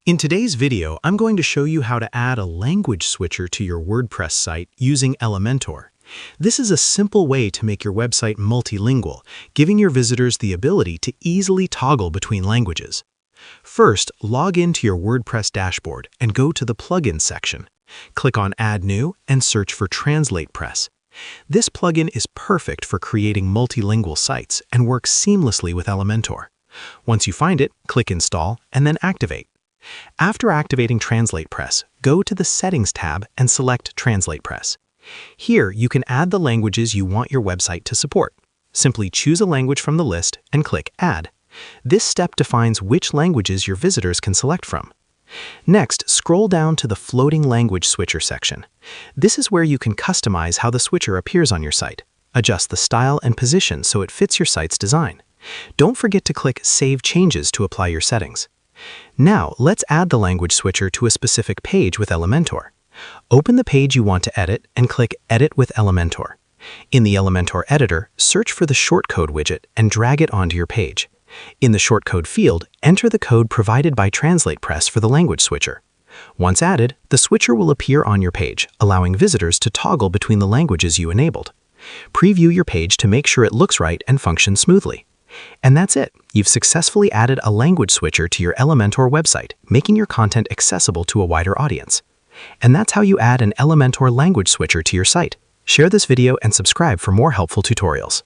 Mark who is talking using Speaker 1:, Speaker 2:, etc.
Speaker 1: In today's video, I'm going to show you how to add a language switcher to your WordPress site using Elementor. This is a simple way to make your website multilingual, giving your visitors the ability to easily toggle between languages. First, log into your WordPress dashboard and go to the Plugins section. Click on Add New and search for TranslatePress. This plugin is perfect for creating multilingual sites and works seamlessly with Elementor. Once you find it, click Install and then Activate. After activating TranslatePress, go to the Settings tab and select TranslatePress. Here, you can add the languages you want your website to support. Simply choose a language from the list and click Add. This step defines which languages your visitors can select from. Next, scroll down to the Floating Language Switcher section. This is where you can customize how the switcher appears on your site. Adjust the style and position so it fits your site's design. Don't forget to click Save Changes to apply your settings. Now, let's add the language switcher to a specific page with Elementor. Open the page you want to edit and click Edit with Elementor. In the Elementor editor, search for the shortcode widget and drag it onto your page. In the shortcode field, enter the code provided by TranslatePress for the language switcher. Once added, the switcher will appear on your page, allowing visitors to toggle between the languages you enabled. Preview your page to make sure it looks right and functions smoothly. And that's it. You've successfully added a language switcher to your Elementor website, making your content accessible to a wider audience. And that's how you add an Elementor language switcher to your site. Share this video and subscribe for more helpful tutorials.